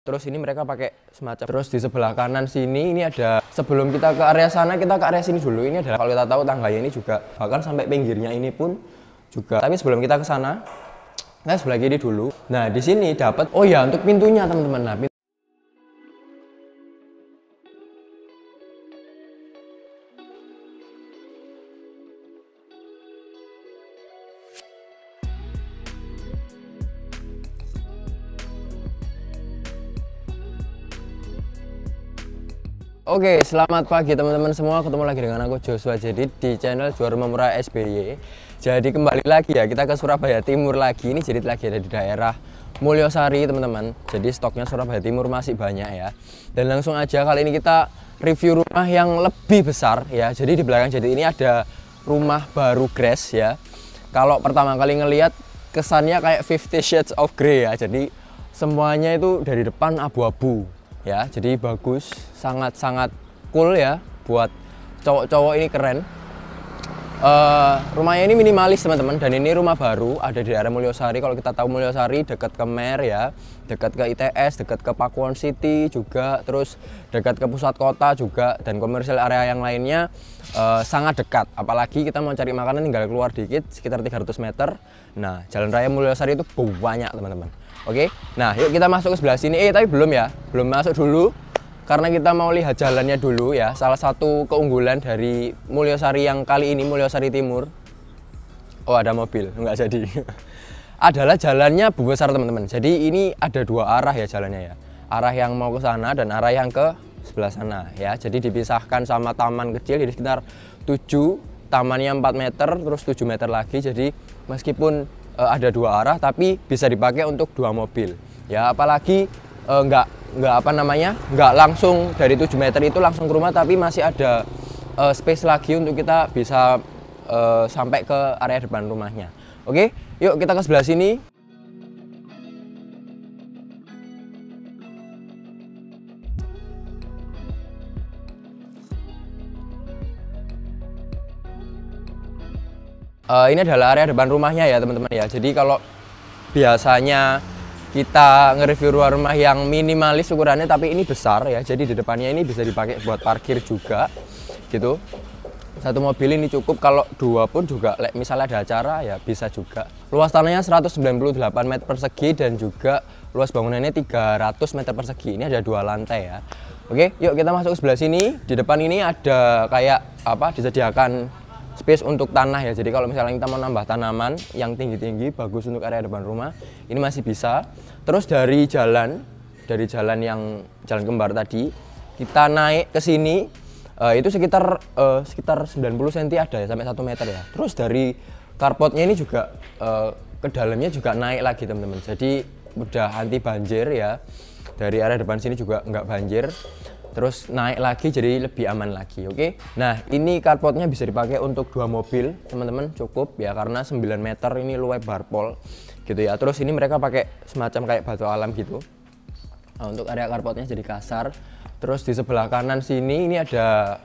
Terus ini mereka pakai semacam, terus di sebelah kanan sini ini ada, sebelum kita ke area sana kita ke area sini dulu. Ini adalah, kalau kita tahu tangganya ini juga bahkan sampai pinggirnya ini pun juga. Tapi sebelum kita ke sana, kita sebelah kiri dulu. Nah di sini dapat, oh ya, untuk pintunya teman-teman. Nah, oke, selamat pagi teman-teman semua. Ketemu lagi dengan aku Joshua Jadi di channel Juara Murah SBY. Jadi kembali lagi ya, kita ke Surabaya Timur lagi. Ini jadi lagi ada di daerah Mulyosari teman-teman. Jadi stoknya Surabaya Timur masih banyak ya. Dan langsung aja kali ini kita review rumah yang lebih besar ya. Jadi di belakang jadi ini ada rumah baru Grass ya. Kalau pertama kali ngelihat kesannya kayak 50 Shades of Grey ya. Jadi semuanya itu dari depan abu-abu ya, jadi bagus, sangat-sangat cool ya, buat cowok-cowok ini keren. Rumahnya ini minimalis teman-teman, dan ini rumah baru ada di area Mulyosari. Kalau kita tahu Mulyosari dekat ke Mer ya, dekat ke ITS, dekat ke Pakuwon City juga, terus dekat ke pusat kota juga, dan komersial area yang lainnya sangat dekat. Apalagi kita mau cari makanan tinggal keluar dikit, sekitar 300 meter. Nah, Jalan Raya Mulyosari itu banyak teman-teman. Oke, nah yuk kita masuk ke sebelah sini. Tapi belum ya, belum masuk dulu karena kita mau lihat jalannya dulu ya. Salah satu keunggulan dari Mulyosari yang kali ini, Mulyosari Timur. Oh, ada mobil, nggak jadi. Adalah jalannya besar teman-teman. Jadi ini ada dua arah ya jalannya ya. Arah yang mau ke sana dan arah yang ke sebelah sana ya. Jadi dipisahkan sama taman kecil, jadi sekitar 7, tamannya 4 meter, terus 7 meter lagi. Jadi meskipun ada dua arah tapi bisa dipakai untuk 2 mobil ya. Apalagi nggak langsung dari 7 meter itu langsung ke rumah, tapi masih ada space lagi untuk kita bisa sampai ke area depan rumahnya. Oke, yuk kita ke sebelah sini. Ini adalah area depan rumahnya ya teman-teman ya. Jadi kalau biasanya kita nge-review rumah yang minimalis ukurannya, tapi ini besar ya. Jadi di depannya ini bisa dipakai buat parkir juga gitu. Satu mobil ini cukup, kalau 2 pun juga misalnya ada acara ya bisa juga. Luas tanahnya 198 meter persegi dan juga luas bangunannya 300 meter persegi. Ini ada 2 lantai ya. Oke, yuk kita masuk ke sebelah sini. Di depan ini ada kayak apa, disediakan space untuk tanah ya. Jadi kalau misalnya kita mau nambah tanaman yang tinggi-tinggi, bagus untuk area depan rumah, ini masih bisa. Terus dari jalan yang jalan kembar tadi, kita naik ke sini itu sekitar 90 cm ada ya, sampai 1 meter ya. Terus dari carportnya ini juga ke dalamnya juga naik lagi teman-teman. Jadi udah anti banjir ya. Dari area depan sini juga nggak banjir. Terus naik lagi jadi lebih aman lagi. Oke. Nah, ini carportnya bisa dipakai untuk 2 mobil teman-teman, cukup ya, karena 9 meter ini luwes barpol gitu ya. Terus ini mereka pakai semacam kayak batu alam gitu. Nah, untuk area carportnya jadi kasar. Terus di sebelah kanan sini ini ada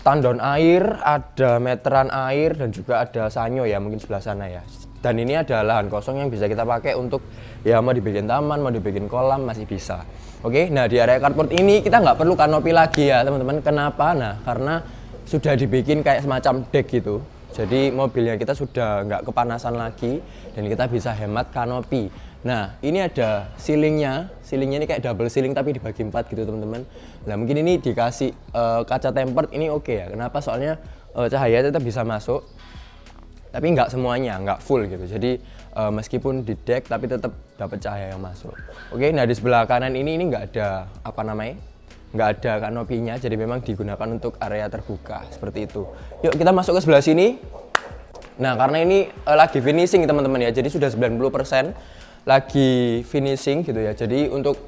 tandon air, ada meteran air, dan juga ada sanyo ya, mungkin sebelah sana ya. Dan ini ada lahan kosong yang bisa kita pakai untuk ya mau dibikin taman, mau dibikin kolam, masih bisa. Oke, nah di area carport ini kita nggak perlu kanopi lagi ya teman-teman. Kenapa? Nah, karena sudah dibikin kayak semacam deck gitu. Jadi mobilnya kita sudah nggak kepanasan lagi dan kita bisa hemat kanopi. Nah, ini ada ceilingnya ini kayak double ceiling tapi dibagi 4 gitu teman-teman. Nah, mungkin ini dikasih kaca tempered, ini oke ya. Kenapa? Soalnya cahaya tetap bisa masuk, tapi nggak semuanya, nggak full gitu. Jadi meskipun di deck tapi tetap dapat cahaya yang masuk. Oke, nah di sebelah kanan ini nggak ada nggak ada kanopinya, jadi memang digunakan untuk area terbuka seperti itu. Yuk kita masuk ke sebelah sini. Nah, karena ini lagi finishing teman-teman ya, jadi sudah 90% lagi finishing gitu ya. Jadi untuk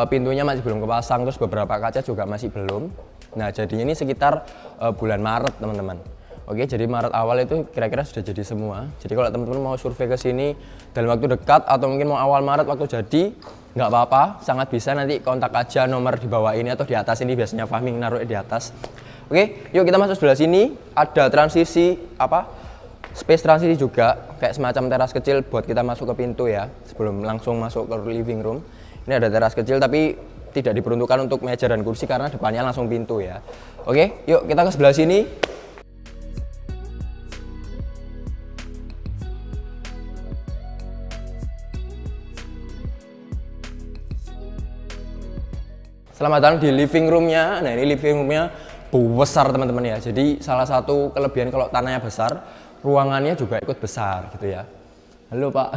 pintunya masih belum kepasang, terus beberapa kaca juga masih belum. Nah, jadinya ini sekitar bulan Maret teman-teman. Oke, jadi Maret awal itu kira-kira sudah jadi semua. Jadi kalau teman-teman mau survei ke sini dalam waktu dekat atau mungkin mau awal Maret waktu jadi, nggak apa-apa, sangat bisa. Nanti kontak aja nomor di bawah ini atau di atas ini, biasanya Fahmi naruh di atas. Oke, yuk kita masuk sebelah sini. Ada transisi space transisi juga, kayak semacam teras kecil buat kita masuk ke pintu ya, sebelum langsung masuk ke living room. Ini ada teras kecil tapi tidak diperuntukkan untuk meja dan kursi karena depannya langsung pintu ya. Oke, yuk kita ke sebelah sini. Selamat datang di living roomnya. Nah, ini living roomnya besar teman-teman ya. Jadi salah satu kelebihan kalau tanahnya besar, ruangannya juga ikut besar gitu ya. Halo Pak.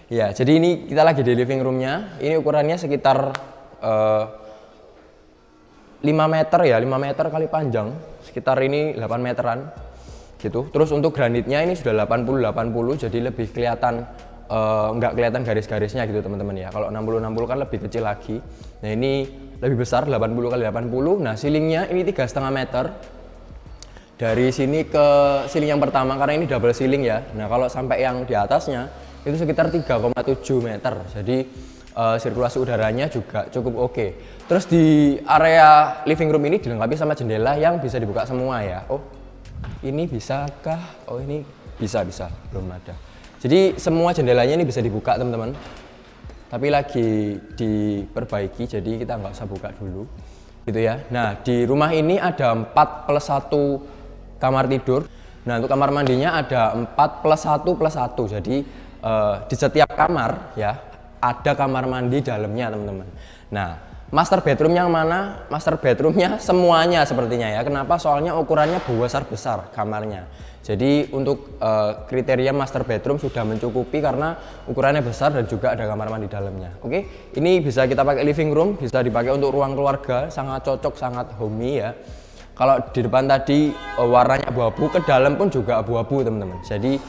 Ya, jadi ini kita lagi di living roomnya. Ini ukurannya sekitar 5 meter ya, 5 meter kali panjang. Sekitar ini 8 meteran gitu. Terus untuk granitnya ini sudah 80-80, jadi lebih kelihatan nggak kelihatan garis-garisnya gitu teman-teman ya. Kalau 60-60 kan lebih kecil lagi. Nah ini lebih besar 80 kali 80. Nah ceilingnya ini 3,5 meter. Dari sini ke ceiling yang pertama karena ini double ceiling ya. Nah kalau sampai yang di atasnya itu sekitar 3,7 meter. Jadi sirkulasi udaranya juga cukup oke. Terus di area living room ini dilengkapi sama jendela yang bisa dibuka semua ya. Oh ini bisakah? Oh ini bisa belum ada. Jadi semua jendelanya ini bisa dibuka teman-teman, tapi lagi diperbaiki jadi kita nggak usah buka dulu gitu ya. Nah di rumah ini ada 4+1 kamar tidur. Nah untuk kamar mandinya ada 4+1+1, jadi di setiap kamar ya ada kamar mandi dalamnya teman-teman. Nah master bedroom yang mana? Master bedroomnya semuanya sepertinya ya. Kenapa? Soalnya ukurannya besar kamarnya. Jadi untuk kriteria master bedroom sudah mencukupi karena ukurannya besar dan juga ada kamar mandi dalamnya. Oke, ini bisa kita pakai living room, bisa dipakai untuk ruang keluarga, sangat cocok, sangat homey ya. Kalau di depan tadi warnanya abu-abu, ke dalam pun juga abu-abu teman-teman. Jadi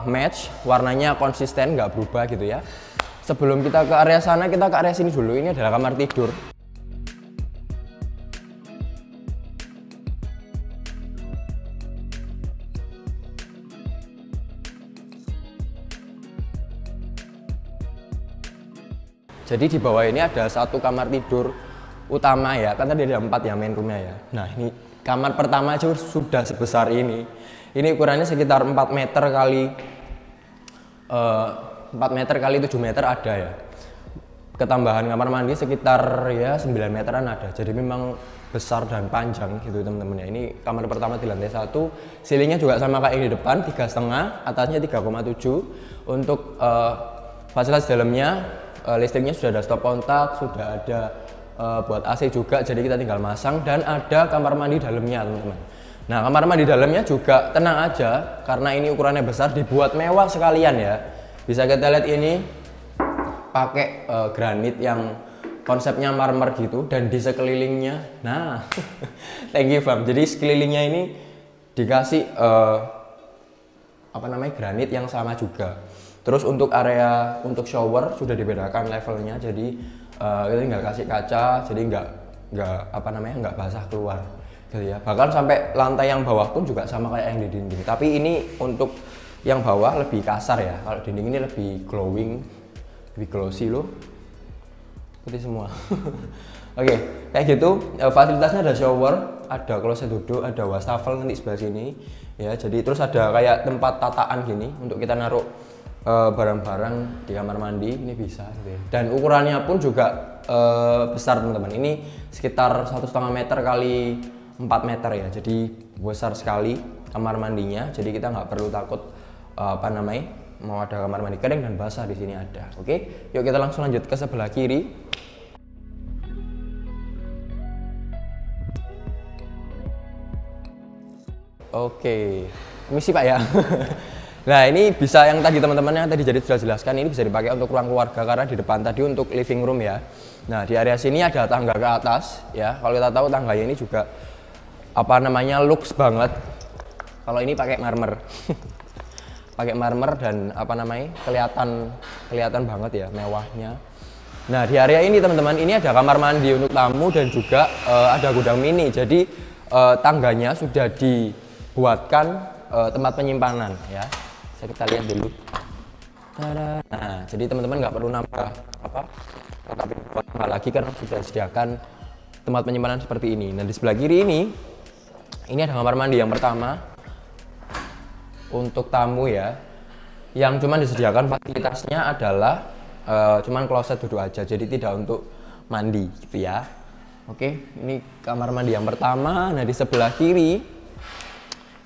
match, warnanya konsisten, nggak berubah gitu ya. Sebelum kita ke area sana, kita ke area sini dulu. Ini adalah kamar tidur. Jadi di bawah ini ada satu kamar tidur utama ya, kan tadi ada 4 ya main roomnya ya. Nah ini kamar pertama aja sudah sebesar ini. Ini ukurannya sekitar 4 meter kali 4 meter kali 7 meter ada ya. Ketambahan kamar mandi sekitar ya 9 meteran ada. Jadi memang besar dan panjang gitu teman-teman ya. Ini kamar pertama di lantai 1. Ceilingnya juga sama kayak yang di depan, 3,5, atasnya 3,7. Untuk fasilitas dalamnya listriknya sudah ada stop kontak, sudah ada buat AC juga, jadi kita tinggal masang, dan ada kamar mandi dalamnya teman-teman. Nah kamar mandi dalamnya juga tenang aja karena ini ukurannya besar, dibuat mewah sekalian ya. Bisa kita lihat ini pakai granit yang konsepnya marmer gitu, dan di sekelilingnya, nah thank you Bang. Jadi sekelilingnya ini dikasih apa namanya, granit yang sama juga. Terus untuk area untuk shower sudah dibedakan levelnya, jadi kita tinggal kasih kaca, jadi nggak basah keluar gitu ya. Bahkan sampai lantai yang bawah pun juga sama kayak yang di dinding, tapi ini untuk yang bawah lebih kasar ya. Kalau dinding ini lebih glowing, lebih glossy loh, putih semua. Oke, kayak gitu. Fasilitasnya ada shower, ada kloset duduk, ada wastafel nanti sebelah sini ya. Jadi terus ada kayak tempat tataan gini untuk kita naruh barang-barang di kamar mandi, ini bisa gitu ya. Dan ukurannya pun juga besar teman-teman. Ini sekitar 1,5 meter kali 4 meter ya. Jadi besar sekali kamar mandinya. Jadi kita nggak perlu takut apa namanya, mau ada kamar mandi kering dan basah, di sini ada. Oke, yuk kita langsung lanjut ke sebelah kiri. Oke, misi Pak ya. Nah ini bisa yang tadi teman-teman yang tadi jadi sudah jelaskan, ini bisa dipakai untuk ruang keluarga karena di depan tadi untuk living room ya. Nah di area sini ada tangga ke atas ya. Kalau kita tahu tangganya ini juga apa namanya, lux banget. Kalau ini pakai marmer, pakai marmer dan apa namanya, kelihatan banget ya mewahnya. Nah di area ini teman-teman, ini ada kamar mandi untuk tamu dan juga ada gudang mini. Jadi tangganya sudah dibuatkan tempat penyimpanan ya. Kita lihat dulu. Nah, jadi teman-teman nggak perlu nambah tapi buat lagi karena sudah disediakan tempat penyimpanan seperti ini. Nah, di sebelah kiri ini ada kamar mandi yang pertama. untuk tamu ya. Yang cuman disediakan fasilitasnya adalah cuman kloset duduk aja, jadi tidak untuk mandi gitu ya. Oke, ini kamar mandi yang pertama. Nah, di sebelah kiri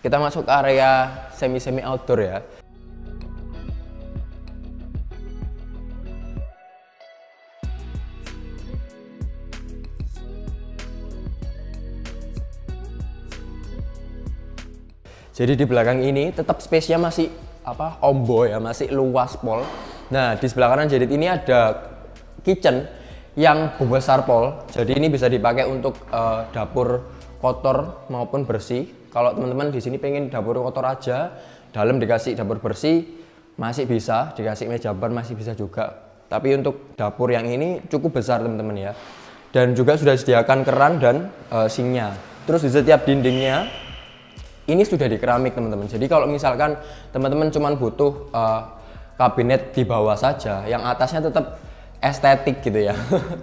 kita masuk ke area semi outdoor ya. Jadi di belakang ini tetap space-nya masih ombo ya, masih luas pol. Nah, di sebelah kanan Jedit ini ada kitchen yang besar pol. Jadi ini bisa dipakai untuk dapur kotor maupun bersih. Kalau teman-teman di sini pengen dapur kotor aja, dalam dikasih dapur bersih masih bisa, dikasih meja bar masih bisa juga. Tapi untuk dapur yang ini cukup besar teman-teman ya. Dan juga sudah disediakan keran dan sinknya. Terus di setiap dindingnya ini sudah di keramik teman-teman. Jadi kalau misalkan teman-teman cuma butuh kabinet di bawah saja, yang atasnya tetap estetik gitu ya.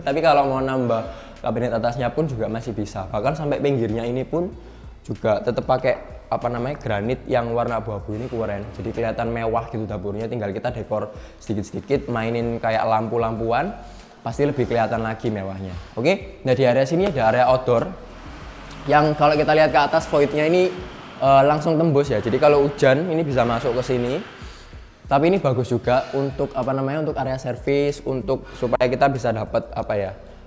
Tapi kalau mau nambah kabinet atasnya pun juga masih bisa. Bahkan sampai pinggirnya ini pun juga tetap pakai granit yang warna abu-abu ini keren. Jadi kelihatan mewah gitu dapurnya. Tinggal kita dekor sedikit-sedikit, mainin kayak lampu-lampuan, pasti lebih kelihatan lagi mewahnya. Oke. Nah, di area sini ada area outdoor yang kalau kita lihat ke atas voidnya ini langsung tembus ya. Jadi kalau hujan ini bisa masuk ke sini. Tapi ini bagus juga untuk untuk area servis, untuk supaya kita bisa dapat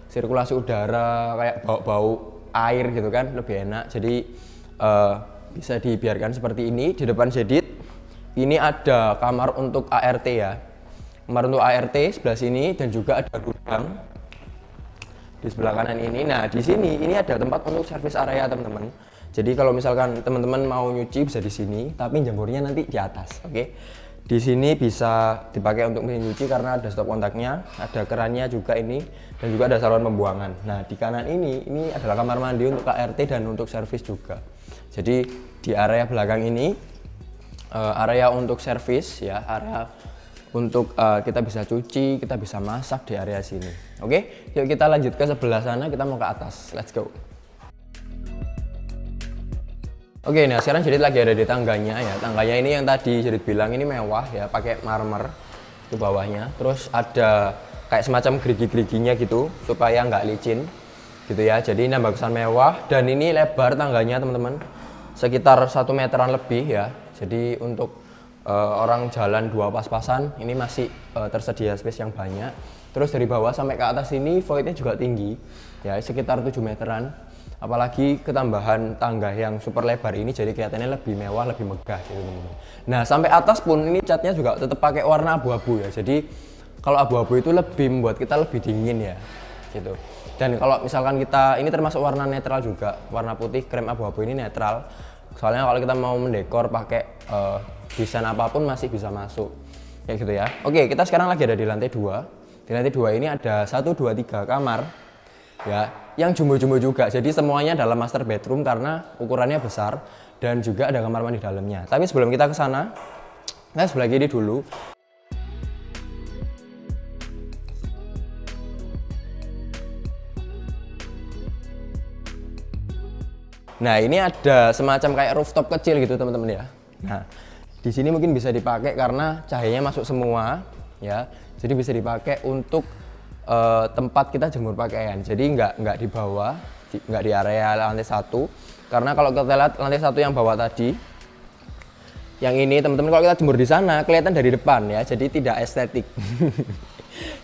sirkulasi udara, kayak bau-bau air gitu kan, lebih enak. Jadi bisa dibiarkan seperti ini. Di depan Jedit ini ada kamar untuk ART ya. Kamar untuk ART sebelah sini, dan juga ada gudang di sebelah kanan ini. Nah, di sini ini ada tempat untuk servis area teman-teman. Jadi kalau misalkan teman-teman mau nyuci bisa di sini, tapi jemurnya nanti di atas. Oke. Di sini bisa dipakai untuk mesin cuci karena ada stop kontaknya, ada kerannya juga ini, dan juga ada saluran pembuangan. Nah, di kanan ini adalah kamar mandi untuk KRT dan untuk servis juga. Jadi di area belakang ini area untuk servis ya, area untuk kita bisa cuci, kita bisa masak di area sini. Oke, yuk kita lanjut ke sebelah sana, kita mau ke atas. Let's go. Oke, nah sekarang Jedit lagi ada di tangganya ya. Tangganya ini yang tadi Jedit bilang ini mewah ya, pakai marmer itu bawahnya. Terus ada kayak semacam gerigi-geriginya gitu supaya nggak licin gitu ya. Jadi nambah kesan mewah, dan ini lebar tangganya teman-teman sekitar 1 meteran lebih ya. Jadi untuk orang jalan dua pas-pasan ini masih tersedia space yang banyak. Terus dari bawah sampai ke atas ini voidnya juga tinggi ya, sekitar 7 meteran. Apalagi ketambahan tangga yang super lebar ini, jadi kelihatannya lebih mewah, lebih megah gitu teman-teman. Nah, sampai atas pun ini catnya juga tetap pakai warna abu-abu ya. Jadi kalau abu-abu itu lebih membuat kita lebih dingin ya gitu. Dan kalau misalkan kita, ini termasuk warna netral juga, warna putih krem abu-abu ini netral. Soalnya kalau kita mau mendekor pakai desain apapun masih bisa masuk kayak gitu ya. Oke, kita sekarang lagi ada di lantai 2. Di lantai 2 ini ada 1, 2, 3 kamar ya, yang jumbo-jumbo juga. Jadi semuanya dalam master bedroom karena ukurannya besar, dan juga ada kamar mandi dalamnya. Tapi sebelum kita ke sana, kita sebelah kiri dulu. Nah, ini ada semacam kayak rooftop kecil gitu teman-teman ya. Nah, di sini mungkin bisa dipakai karena cahayanya masuk semua ya. Jadi bisa dipakai untuk tempat kita jemur pakaian. Jadi nggak di bawah, nggak di area lantai 1. Karena kalau kita lihat lantai 1 yang bawah tadi, yang ini teman-teman, kalau kita jemur di sana kelihatan dari depan ya, jadi tidak estetik.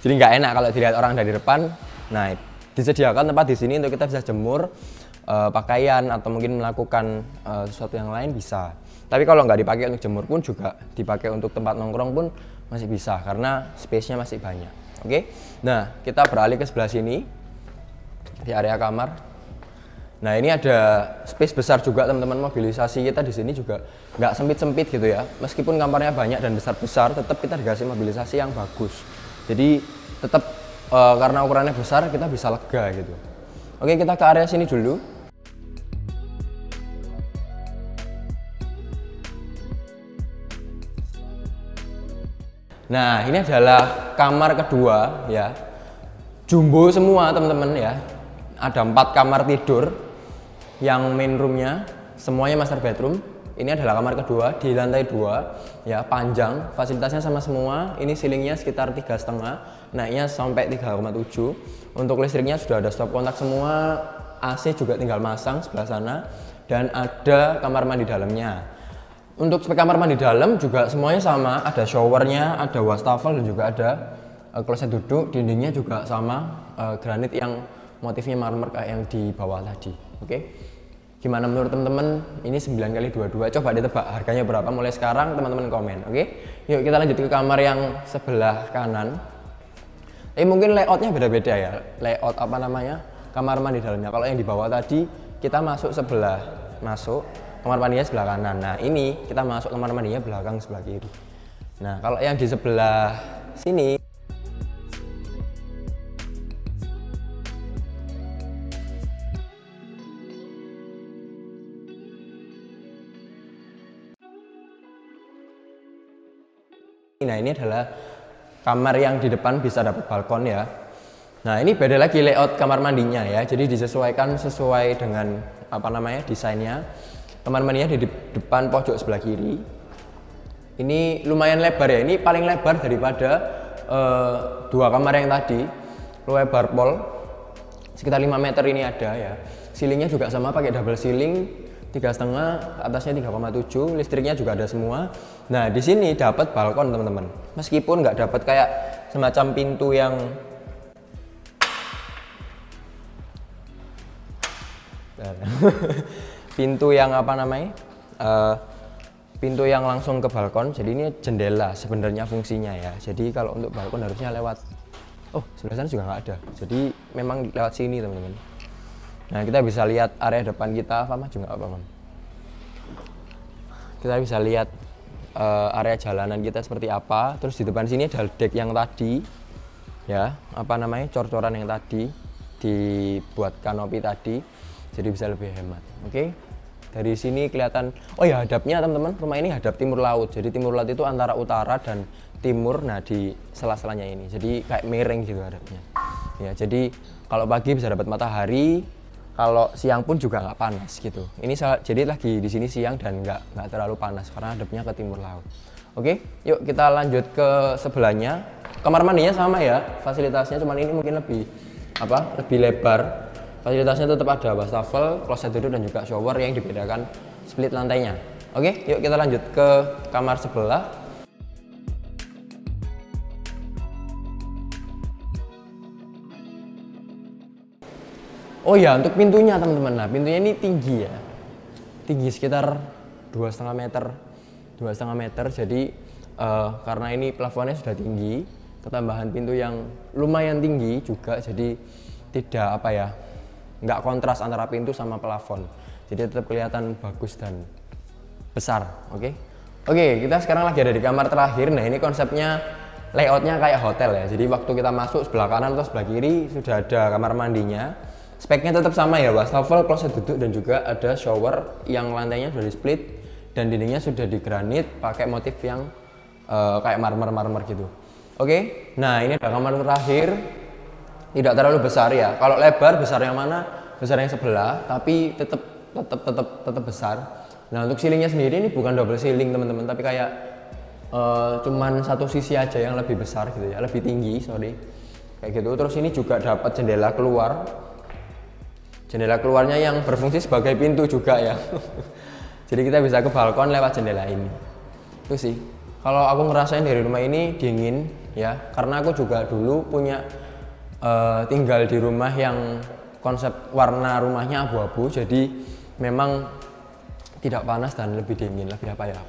Jadi nggak enak kalau dilihat orang dari depan. Nah, disediakan tempat di sini untuk kita bisa jemur pakaian atau mungkin melakukan sesuatu yang lain bisa. Tapi kalau nggak dipakai untuk jemur pun juga dipakai untuk tempat nongkrong pun masih bisa karena space-nya masih banyak. Oke, nah kita beralih ke sebelah sini di area kamar. Nah, ini ada space besar juga teman-teman. Mobilisasi kita di sini juga nggak sempit-sempit gitu ya. Meskipun kamarnya banyak dan besar-besar, tetap kita dikasih mobilisasi yang bagus. Jadi tetap karena ukurannya besar kita bisa lega gitu. Oke, kita ke area sini dulu. Nah, ini adalah kamar kedua ya. Jumbo semua teman-teman ya. Ada 4 kamar tidur yang main roomnya semuanya master bedroom. Ini adalah kamar kedua di lantai 2 ya, panjang, fasilitasnya sama semua. Ini ceilingnya sekitar 3,5, naiknya sampai 3,7. Untuk listriknya sudah ada stop kontak semua, AC juga tinggal masang sebelah sana, dan ada kamar mandi dalamnya. Untuk spek kamar mandi dalam juga semuanya sama, ada showernya, ada wastafel, dan juga ada kloset duduk. Dindingnya juga sama, granit yang motifnya marmer kayak yang di bawah tadi. Oke. Gimana menurut teman-teman? Ini 9x22. Coba ditebak harganya berapa mulai sekarang, teman-teman komen. Oke. Yuk kita lanjut ke kamar yang sebelah kanan. Mungkin layoutnya beda-beda ya. Layout apa namanya? Kamar mandi dalamnya. Kalau yang di bawah tadi kita masuk kamar mandinya sebelah kanan. Nah, ini kita masuk kamar mandinya belakang sebelah kiri. Nah, kalau yang di sebelah sini ini adalah kamar yang di depan bisa dapat balkon ya. Nah, ini beda lagi layout kamar mandinya ya. Jadi disesuaikan sesuai dengan apa namanya desainnya. Kamar mandinya di depan pojok sebelah kiri. Ini lumayan lebar ya. Ini paling lebar daripada 2 kamar yang tadi. Lebar pol sekitar 5 meter ini ada ya. Ceilingnya juga sama, pakai double ceiling. 3,5, atasnya 3,7, listriknya juga ada semua. Nah, di sini dapat balkon teman-teman. Meskipun nggak dapat kayak semacam pintu yang apa namanya? Pintu yang langsung ke balkon. Jadi ini jendela sebenarnya fungsinya ya. Jadi kalau untuk balkon harusnya lewat. Oh, sebelah sana juga nggak ada. Jadi memang lewat sini teman-teman. Nah, kita bisa lihat area depan kita, apa maju nggak apa, Mam? Kita bisa lihat area jalanan kita seperti apa. Terus di depan sini ada deck yang tadi, ya, apa namanya, cor-coran yang tadi dibuat kanopi tadi, jadi bisa lebih hemat. Oke, dari sini kelihatan. Oh ya, hadapnya teman-teman, rumah ini hadap timur laut. Jadi timur laut itu antara utara dan timur. Nah, di sela-selanya ini, jadi kayak miring gitu hadapnya. Ya, jadi kalau pagi bisa dapat matahari. Kalau siang pun juga nggak panas gitu. Ini jadi lagi di sini siang dan nggak terlalu panas karena hadapnya ke timur laut. Oke, yuk kita lanjut ke sebelahnya. Kamar mandinya sama ya, fasilitasnya cuman ini mungkin lebih lebar. Fasilitasnya tetap ada wastafel, kloset duduk, dan juga shower yang dibedakan split lantainya. Oke, yuk kita lanjut ke kamar sebelah. Oh ya, untuk pintunya teman-teman. Nah, pintunya ini tinggi ya. Tinggi sekitar 2,5 meter. 2,5 meter. Jadi karena ini plafonnya sudah tinggi, ketambahan pintu yang lumayan tinggi juga, jadi tidak nggak kontras antara pintu sama plafon. Jadi tetap kelihatan bagus dan besar. Oke, kita sekarang lagi ada di kamar terakhir. Nah, ini konsepnya layoutnya kayak hotel ya. Jadi waktu kita masuk sebelah kanan atau sebelah kiri sudah ada kamar mandinya. Speknya tetap sama ya, wastafel, kloset duduk, dan juga ada shower yang lantainya sudah di split dan dindingnya sudah di granit pakai motif yang kayak marmer gitu. Oke, nah ini adalah kamar terakhir. Tidak terlalu besar ya. Kalau lebar besar yang mana? Besar yang sebelah, tapi tetap besar. Nah, untuk ceilingnya sendiri ini bukan double ceiling teman-teman, tapi kayak cuman satu sisi aja yang lebih besar gitu ya, lebih tinggi, kayak gitu. Terus ini juga dapat jendela keluar. Jendela keluarnya yang berfungsi sebagai pintu juga ya. Jadi kita bisa ke balkon lewat jendela ini. Itu sih. Kalau aku ngerasain dari rumah ini dingin ya, karena aku juga dulu punya tinggal di rumah yang konsep warna rumahnya abu-abu. Jadi memang tidak panas dan lebih dingin, lebih kayak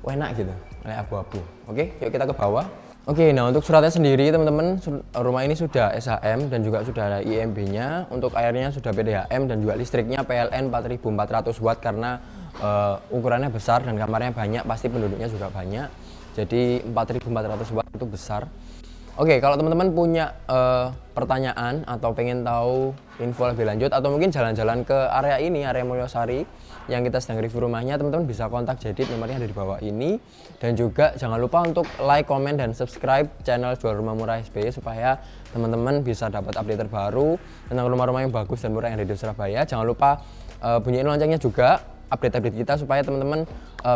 enak gitu, kayak abu-abu. Oke, yuk kita ke bawah. Oke, nah untuk suratnya sendiri teman-teman, rumah ini sudah SHM dan juga sudah ada IMB-nya. Untuk airnya sudah PDHM dan juga listriknya PLN 4400 watt karena ukurannya besar dan kamarnya banyak, pasti penduduknya juga banyak. Jadi 4400 watt itu besar. Oke, kalau teman-teman punya pertanyaan atau pengen tahu info lebih lanjut atau mungkin jalan-jalan ke area ini, area Mulyosari yang kita sedang review rumahnya, teman-teman bisa kontak Jedit, nomornya ada di bawah ini. Dan juga jangan lupa untuk like, komen, dan subscribe channel Jual Rumah Murah SBY supaya teman-teman bisa dapat update terbaru tentang rumah-rumah yang bagus dan murah yang ada di Surabaya. Jangan lupa bunyiin loncengnya juga update-update kita supaya teman-teman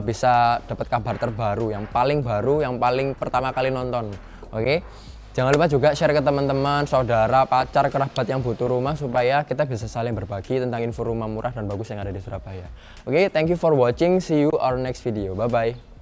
bisa dapat kabar terbaru, yang paling baru, yang paling pertama kali nonton. Oke? Jangan lupa juga share ke teman-teman, saudara, pacar, kerabat yang butuh rumah supaya kita bisa saling berbagi tentang info rumah murah dan bagus yang ada di Surabaya. Oke, thank you for watching. See you our next video. Bye bye.